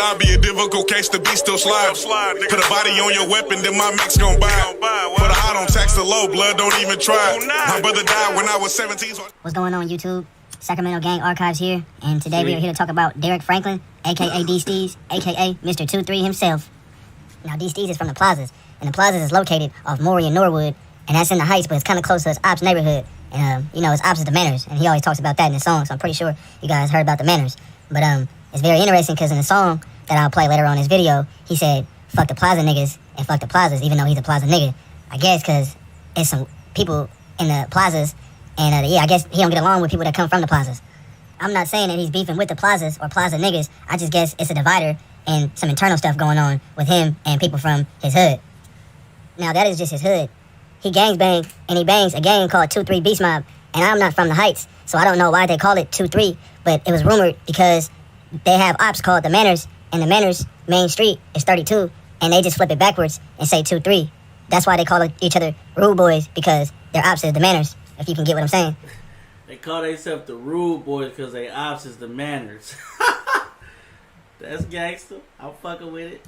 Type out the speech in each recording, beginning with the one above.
homicide be a difficult case to be still slide. Put a body on your weapon, then my mix gon' buy. Put a high, don't tax the low, blood don't even try. My brother died when I was 17. What's going on, YouTube? Sacramento Gang Archives here, and today we are here to talk about Derek Franklin, aka D-Steez, aka Mr. 2-3 himself. Now, D-Steez is from the Plazas, and the Plazas is located off Maury and Norwood, and that's in the Heights, but it's kind of close to his Ops neighborhood. And, his Ops is the Manners, and he always talks about that in his song, so I'm pretty sure you guys heard about the Manners. But it's very interesting because in the song that I'll play later on in his video, he said, fuck the Plaza niggas and fuck the Plazas, even though he's a Plaza nigga. I guess because it's some people in the Plazas, and I guess he don't get along with people that come from the Plazas. I'm not saying that he's beefing with the Plazas or Plaza niggas. I just guess it's a divider and some internal stuff going on with him and people from his hood. Now, that is just his hood. He gangs bang, and he bangs a gang called 2-3 Beast Mob, and I'm not from the Heights, so I don't know why they call it 2-3, but it was rumored because they have ops called the Manners, and the Manners main street is 32, and they just flip it backwards and say 2-3. That's why they call each other Rude Boys, because their ops is the Manners, if you can get what I'm saying. They call themselves the Rude Boys because their ops is the Manners. That's gangster. I'm fucking with it.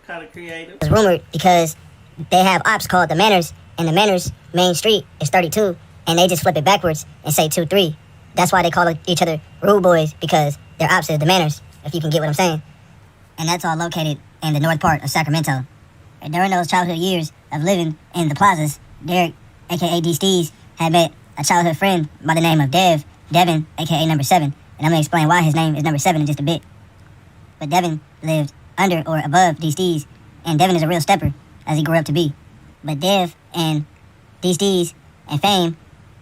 Kind of creative. It's rumored because they have ops called the Manners, and the Manners main street is 32, and they just flip it backwards and say 2-3. That's why they call each other Rude Boys, because their ops is the Manners, if you can get what I'm saying. And that's all located in the north part of Sacramento. And during those childhood years of living in the Plazas, Derek, aka D-Steez, had met a childhood friend by the name of Devin, aka number 7. And I'm going to explain why his name is number 7 in just a bit. But Devin lived under or above D-Steez, and Devin is a real stepper, as he grew up to be. But Dev and D-Steez and Fame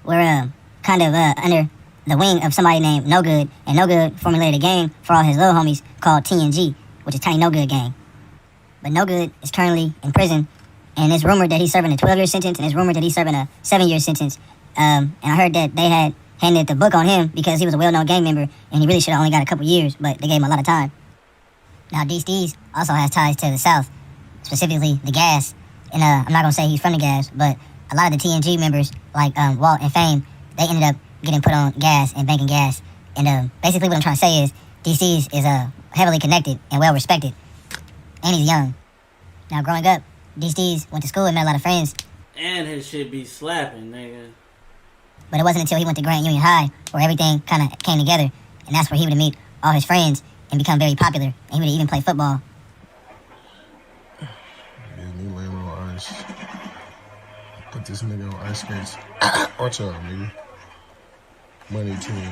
were kind of under the wing of somebody named No Good, and No Good formulated a gang for all his little homies called TNG, which is Tiny No Good Gang. But No Good is currently in prison, and it's rumored that he's serving a 12-year sentence, and it's rumored that he's serving a 7-year sentence. And I heard that they had handed the book on him because he was a well-known gang member, and he really should have only got a couple years, but they gave him a lot of time. Now, D-Steez also has ties to the South, specifically the Gas. And I'm not going to say he's from the Gas, but a lot of the TNG members, like Walt and Fame, they ended up getting put on gas and banking gas. And basically what I'm trying to say is D-Steez is heavily connected and well-respected. And he's young. Now, growing up, D-Steez went to school and met a lot of friends. And his shit be slapping, nigga. But it wasn't until he went to Grant Union High where everything kind of came together. And that's where he would meet all his friends and become very popular. And he would even play football. Yeah, me laying on ice. Put this nigga on ice skates. Watch out, nigga. Money team.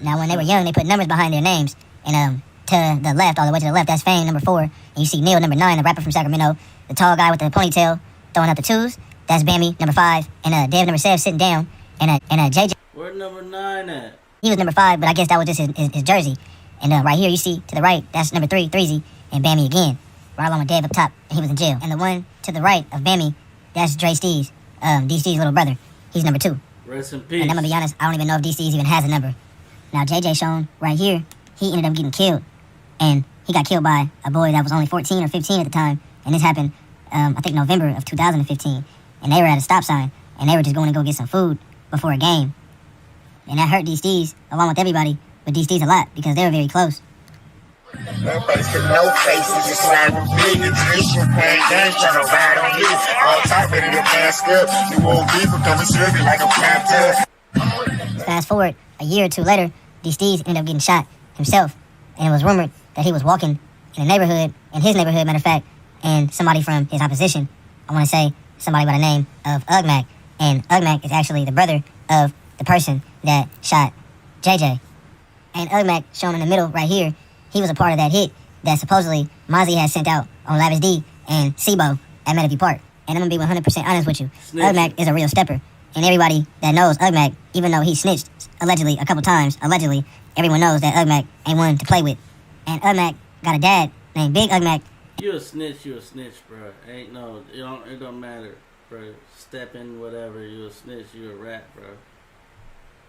Now, when they were young, they put numbers behind their names. And to the left, all the way to the left, that's Fame, number 4. And you see Neil, number 9, the rapper from Sacramento. The tall guy with the ponytail throwing up the 2s. That's Bambi, number 5. And Dev, number 7, sitting down. And JJ. Where number 9 at? He was number 5, but I guess that was just his jersey. And right here, you see, to the right, that's number 3, Threezy, and Bambi again. Right along with Dev up top, and he was in jail. And the one to the right of Bambi, that's D-Steez, D-Steez's little brother. He's number 2. Rest in peace. And I'm going to be honest, I don't even know if D-Steez even has a number. Now, JJ shown right here, he ended up getting killed. And he got killed by a boy that was only 14 or 15 at the time. And this happened, I think, November of 2015. And they were at a stop sign, and they were just going to go get some food before a game. And that hurt D-Steez, along with everybody, but D-Steez a lot, because they were very close. No face to no faces, just slide with me. The traditional playing games, trying to ride on you. All top, ready to mask up. You won't be for coming serving like a panther. Fast forward, a year or two later, D-Steez ended up getting shot himself. And it was rumored that he was walking in a neighborhood, in his neighborhood, matter of fact, and somebody from his opposition, I want to say somebody by the name of Ugmac. And Ugmac is actually the brother of the person that shot JJ. And Ugmac, shown in the middle right here, he was a part of that hit that supposedly Mozzie had sent out on Lavish D and Sibo at Menifee Park. And I'm going to be 100% honest with you. Ugmac is a real stepper. And everybody that knows Ugmac, even though he snitched allegedly a couple times, everyone knows that Ugmac ain't one to play with. And Ugmac got a dad named Big Ugmac. You a snitch, bro. It don't matter, bro. Stepping, whatever, you a snitch, you a rat, bro.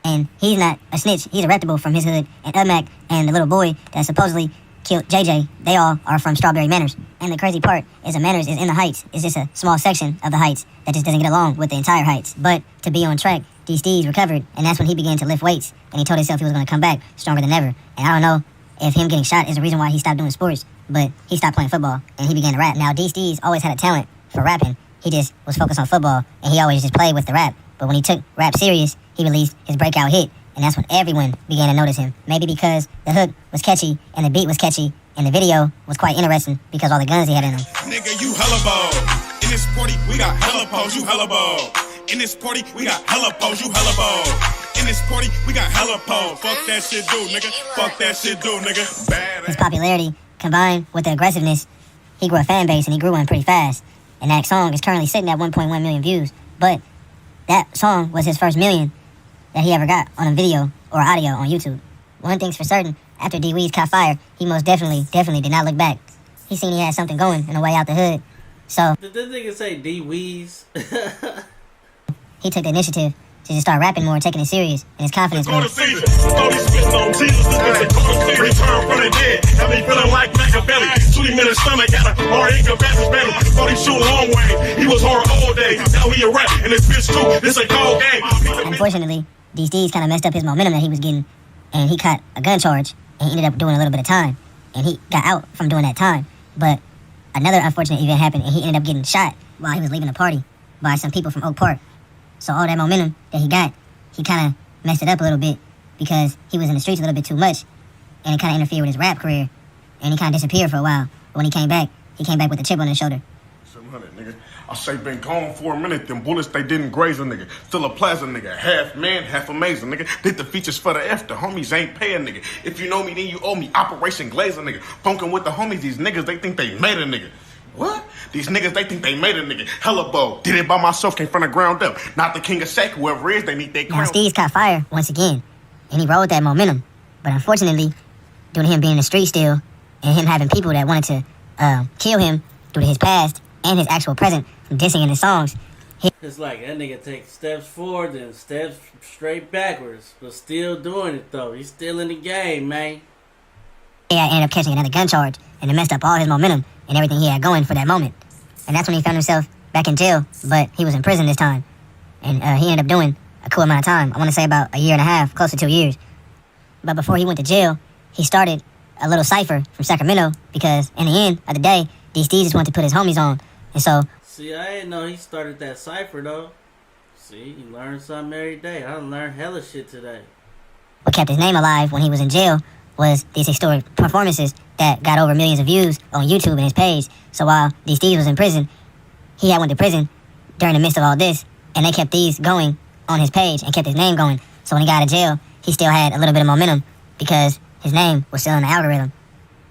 And he's not a snitch, he's a reputable from his hood. And Ugmac and the little boy that supposedly killed JJ, they all are from Strawberry Manors. And the crazy part is the Manors is in the Heights. It's just a small section of the Heights that just doesn't get along with the entire Heights. But to be on track, D-Steez recovered, and that's when he began to lift weights. And he told himself he was going to come back stronger than ever. And I don't know if him getting shot is the reason why he stopped doing sports, but he stopped playing football and he began to rap. Now, D-Steez always had a talent for rapping. He just was focused on football and he always just played with the rap. But when he took rap serious, he released his breakout hit, and that's when everyone began to notice him. Maybe because the hook was catchy and the beat was catchy and the video was quite interesting because all the guns he had in him. Nigga, you hella ball. In this party, we got hella pose, you hella ball. In this party, we got hella pose, you hella ball. In this party, we got hella pose. Fuck that shit, do, nigga. Fuck that shit, do, nigga. Bad. His popularity, combined with the aggressiveness, he grew a fan base and he grew one pretty fast. And that song is currently sitting at 1.1 million views. But that song was his first million that he ever got on a video or audio on YouTube. One thing's for certain, after D-Weez caught fire, he most definitely did not look back. He seen he had something going in the way out the hood. So Did this nigga say D-Weez? he took the initiative to just start rapping more and taking it serious, and his confidence grew. Return from the dead. Have me feeling like Machiavelli. 20 minutes stomach got a hard incapacity belly. Thought he shoot a long way. He was hard all day. Now he a rap and this bitch too. This a cold game. Unfortunately, D-Steez kind of messed up his momentum that he was getting, and he caught a gun charge, and he ended up doing a little bit of time, and he got out from doing that time. But another unfortunate event happened, and he ended up getting shot while he was leaving the party by some people from Oak Park. So all that momentum that he got, he kind of messed it up a little bit because he was in the streets a little bit too much, and it kind of interfered with his rap career, and he kind of disappeared for a while. But when he came back with a chip on his shoulder. 700, nigga. I say been gone for a minute. Them bullets, they didn't graze a nigga. Still a plaza, nigga. Half man, half amazing, nigga. Did the features for the F. The homies ain't paying, nigga. If you know me, then you owe me. Operation Glazer, nigga. Funkin' with the homies. These niggas, they think they made a nigga. What? These niggas, they think they made a nigga. Hella bold. Did it by myself, came from the ground up. Not the king of sack. Whoever is, they need their crown. Now, Steez caught fire once again, and he rode that momentum. But unfortunately, due to him being in the street still, and him having people that wanted to kill him due to his past and his actual present from dissing in his songs, It's like that nigga takes steps forward and steps straight backwards, but still doing it though. He's still in the game, man. he ended up catching another gun charge, and it messed up all his momentum and everything he had going for that moment. And that's when he found himself back in jail, but he was in prison this time. And he ended up doing a cool amount of time. I want to say about a year and a half, close to 2 years. But before he went to jail, he started a little cipher from Sacramento because in the end of the day, D-Steez just wanted to put his homies on. And so... See, I didn't know he started that cipher though. See, you learn something every day. I done learned hella shit today. What kept his name alive when he was in jail was these historic performances that got over millions of views on YouTube and his page. So while D-Steez was in prison, he had went to prison during the midst of all this, and they kept these going on his page and kept his name going. So when he got out of jail, he still had a little bit of momentum because his name was still in the algorithm.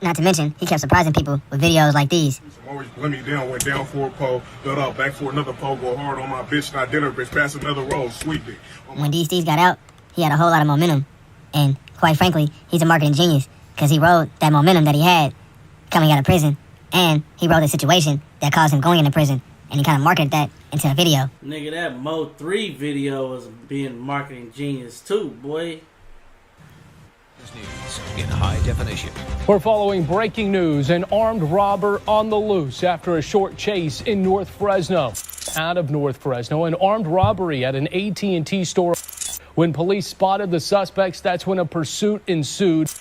Not to mention, he kept surprising people with videos like these. Always let me down, went down for a pole, got out, back for another pole, go hard on my bitch, not dinner, bitch, pass another roll, sweet dick. When D-Steez got out, he had a whole lot of momentum. And quite frankly, he's a marketing genius because he rode that momentum that he had coming out of prison, and he rode the situation that caused him going into prison, and he kind of marketed that into a video. Nigga, that Mo 3 video was being marketing genius too, boy. News in high definition. We're following breaking news. An armed robber on the loose after a short chase in North Fresno. Out of North Fresno, an armed robbery at an AT&T store. When police spotted the suspects, that's when a pursuit ensued.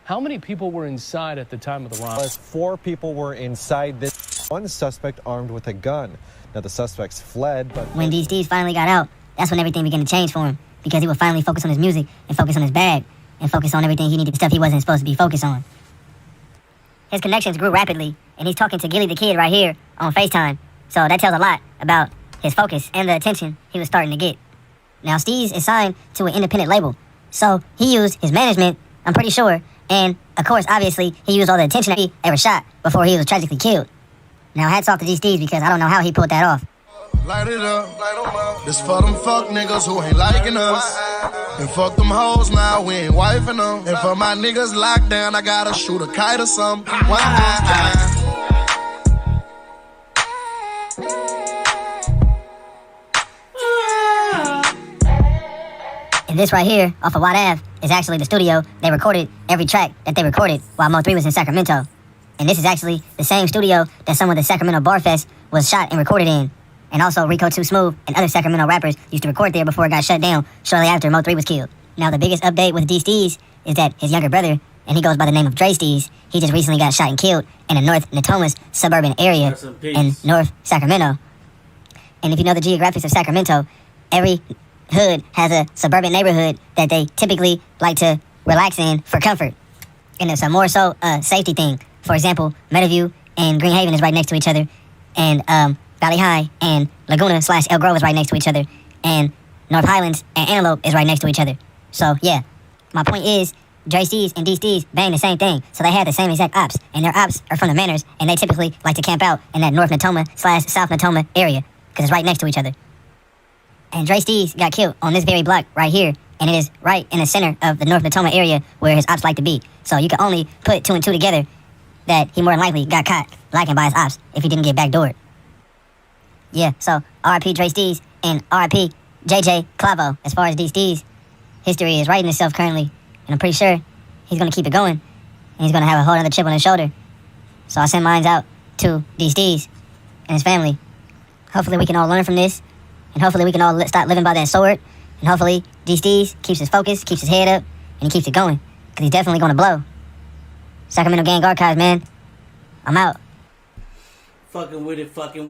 How many people were inside at the time of the robbery? 4 people were inside this. One suspect armed with a gun. Now the suspects fled, but When D-Steez finally got out, that's when everything began to change for him because he would finally focus on his music and focus on his bag and focus on everything he needed, stuff he wasn't supposed to be focused on. His connections grew rapidly, and he's talking to Gilly the Kid right here on FaceTime. So that tells a lot about his focus and the attention he was starting to get. Now, Steez is signed to an independent label, so he used his management, I'm pretty sure, and, of course, obviously, he used all the attention that he ever shot before he was tragically killed. Now, hats off to D-Steez because I don't know how he pulled that off. Light it up. This for them fuck niggas who ain't liking us. And fuck them hoes now, we ain't wifing them. And for my niggas locked down, I gotta shoot a kite or something. Why? And this right here, off of Watt Ave, is actually the studio they recorded every track that they recorded while Mo 3 was in Sacramento. And this is actually the same studio that some of the Sacramento Bar Fest was shot and recorded in. And also Rico 2 Smooth and other Sacramento rappers used to record there before it got shut down shortly after Mo 3 was killed. Now the biggest update with D-Steez is that his younger brother and he goes by the name of D-Steez. He just recently got shot and killed in the North Natomas suburban area Rest in peace. in North Sacramento. And if you know the geographics of Sacramento, every hood has a suburban neighborhood that they typically like to relax in for comfort. And it's a more so safety thing. For example, Meadowview and Green Haven is right next to each other. And Valley High and Laguna/El Grove is right next to each other. And North Highlands and Antelope is right next to each other. So, yeah. My point is, D-Steez and D-Steez bang the same thing. So they have the same exact ops. And their ops are from the Manors. And they typically like to camp out in that North Natoma/South Natoma area. Because it's right next to each other. And D-Steez got killed on this very block right here. And it is right in the center of the North Natoma area where his ops like to be. So you can only put 2 and 2 together that he more than likely got caught lacking by his ops if he didn't get backdoored. Yeah, so R.I.P. D-Steez and R.I.P. JJ Clavo. As far as D-Steez, history is writing itself currently. And I'm pretty sure he's going to keep it going. And he's going to have a whole other chip on his shoulder. So I send mines out to D-Steez and his family. Hopefully we can all learn from this. And hopefully we can all start living by that sword. And hopefully D-Steez keeps his focus, keeps his head up, and he keeps it going. Because he's definitely going to blow. Sacramento Gang Archives, man. I'm out. Fucking with it, fucking.